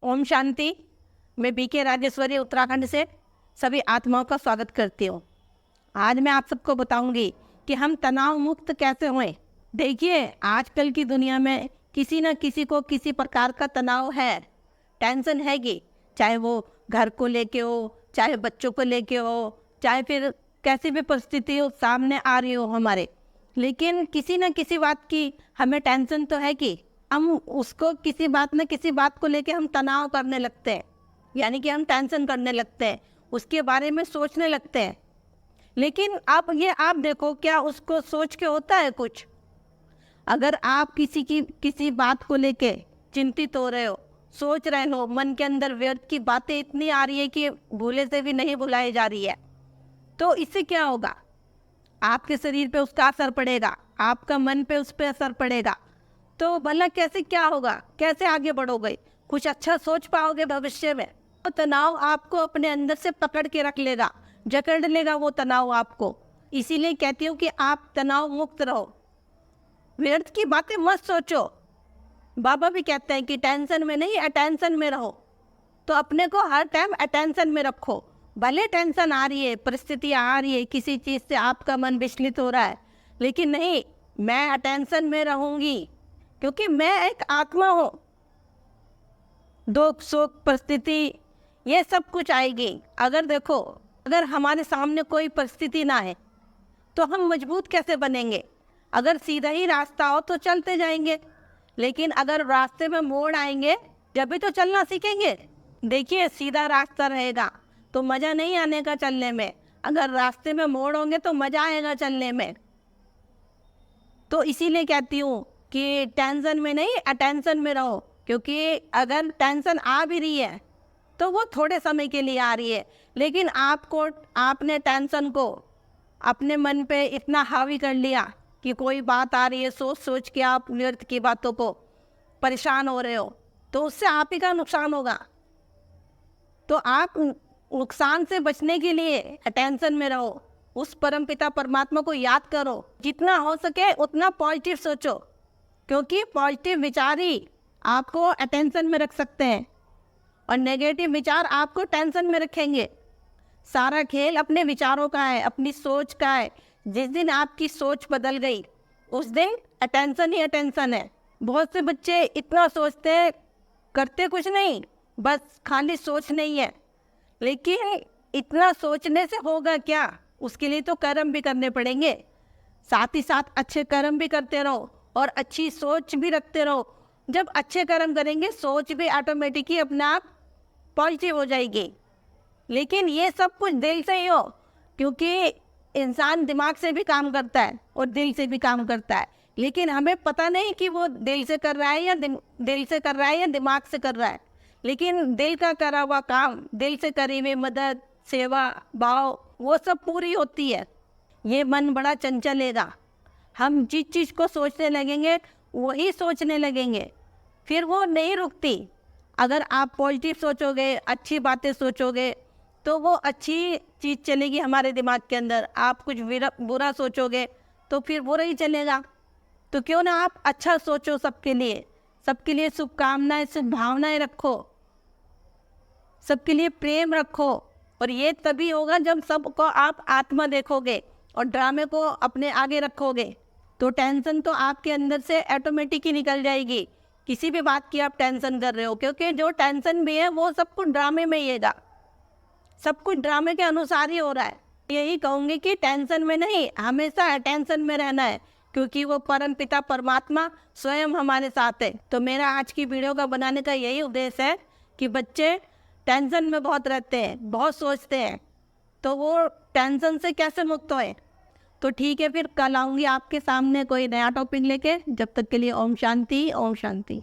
ओम शांति। मैं बीके राजेश्वरी उत्तराखंड से सभी आत्माओं का स्वागत करती हूँ। आज मैं आप सबको बताऊंगी कि हम तनाव मुक्त कैसे हों। देखिए, आजकल की दुनिया में किसी न किसी को किसी प्रकार का तनाव है, टेंशन हैगी। चाहे वो घर को लेके हो, चाहे बच्चों को लेके हो, चाहे फिर कैसी भी परिस्थिति हो सामने आ रही हो हमारे, लेकिन किसी न किसी बात की हमें टेंशन तो है कि हम उसको किसी बात को लेके हम तनाव करने लगते हैं, यानी कि हम टेंशन करने लगते हैं, उसके बारे में सोचने लगते हैं। लेकिन आप देखो, क्या उसको सोच के होता है कुछ? अगर आप किसी बात को लेके चिंतित हो रहे हो, सोच रहे हो, मन के अंदर व्यर्थ की बातें इतनी आ रही है कि भूले से भी नहीं भुलाई जा रही है, तो इससे क्या होगा? आपके शरीर पे उसका असर पड़ेगा, आपका मन पे उस पर असर पड़ेगा। तो भला कैसे क्या होगा? कैसे आगे बढ़ोगे? कुछ अच्छा सोच पाओगे भविष्य में? तो तनाव आपको अपने अंदर से पकड़ के रख लेगा, जकड़ लेगा वो तनाव आपको। इसीलिए कहती हूँ कि आप तनाव मुक्त रहो, व्यर्थ की बातें मत सोचो। बाबा भी कहते हैं कि टेंशन में नहीं, अटेंशन में रहो। तो अपने को हर टाइम अटेंशन में रखो। भले टेंशन आ रही है, परिस्थितियाँ आ रही है, किसी चीज़ से आपका मन विचलित हो रहा है, लेकिन नहीं, मैं अटेंशन में रहूँगी क्योंकि मैं एक आत्मा हूँ। दुख सुख परिस्थिति ये सब कुछ आएगी। अगर देखो, अगर हमारे सामने कोई परिस्थिति ना है तो हम मजबूत कैसे बनेंगे? अगर सीधा ही रास्ता हो तो चलते जाएंगे, लेकिन अगर रास्ते में मोड़ आएंगे जब भी तो चलना सीखेंगे। देखिए, सीधा रास्ता रहेगा तो मज़ा नहीं आने का चलने में, अगर रास्ते में मोड़ होंगे तो मज़ा आएगा चलने में। तो इसीलिए कहती हूँ कि टेंशन में नहीं, अटेंशन में रहो, क्योंकि अगर टेंशन आ भी रही है तो वो थोड़े समय के लिए आ रही है, लेकिन आपने टेंशन को अपने मन पे इतना हावी कर लिया कि कोई बात आ रही है, सोच सोच के आप व्यर्थ की बातों को परेशान हो रहे हो, तो उससे आप ही का नुकसान होगा। तो आप नुकसान से बचने के लिए अटेंशन में रहो, उस परमपिता परमात्मा को याद करो, जितना हो सके उतना पॉजिटिव सोचो, क्योंकि पॉजिटिव विचार ही आपको अटेंशन में रख सकते हैं और नेगेटिव विचार आपको टेंशन में रखेंगे। सारा खेल अपने विचारों का है, अपनी सोच का है। जिस दिन आपकी सोच बदल गई उस दिन अटेंशन ही अटेंशन है। बहुत से बच्चे इतना सोचते हैं, करते कुछ नहीं, बस खाली सोच नहीं है। लेकिन इतना सोचने से होगा क्या? उसके लिए तो कर्म भी करने पड़ेंगे, साथ ही साथ अच्छे कर्म भी करते रहो और अच्छी सोच भी रखते रहो। जब अच्छे कर्म करेंगे, सोच भी ऑटोमेटिक ही अपने आप पॉजिटिव हो जाएगी। लेकिन ये सब कुछ दिल से ही हो, क्योंकि इंसान दिमाग से भी काम करता है और दिल से भी काम करता है, लेकिन हमें पता नहीं कि वो दिल से कर रहा है या दिमाग से कर रहा है। लेकिन दिल का करा हुआ काम, दिल से करी हुई मदद, सेवा, भाव, वो सब पूरी होती है। ये मन बड़ा चंचलेगा, हम जिस चीज़ को सोचने लगेंगे वही सोचने लगेंगे, फिर वो नहीं रुकती। अगर आप पॉजिटिव सोचोगे, अच्छी बातें सोचोगे, तो वो अच्छी चीज़ चलेगी हमारे दिमाग के अंदर। आप कुछ बुरा सोचोगे तो फिर बुरा ही चलेगा। तो क्यों ना आप अच्छा सोचो, सबके लिए शुभकामनाएं, शुभभावनाएं रखो, सबके लिए प्रेम रखो। और ये तभी होगा जब सबको आप आत्मा देखोगे और ड्रामे को अपने आगे रखोगे, तो टेंशन तो आपके अंदर से ऑटोमेटिक ही निकल जाएगी। किसी भी बात की आप टेंशन कर रहे हो, क्योंकि जो टेंशन भी है वो सब कुछ ड्रामे में ही है, सब कुछ ड्रामे के अनुसार ही हो रहा है। यही कहूँगी कि टेंशन में नहीं, हमेशा अटेंशन में रहना है, क्योंकि वो परम पिता परमात्मा स्वयं हमारे साथ है। तो मेरा आज की वीडियो का बनाने का यही उद्देश्य है कि बच्चे टेंशन में बहुत रहते हैं, बहुत सोचते हैं, तो वो टेंशन से कैसे मुक्त होए। तो ठीक है, फिर कल आऊँगी आपके सामने कोई नया टॉपिक लेके। जब तक के लिए ओम शांति, ओम शांति।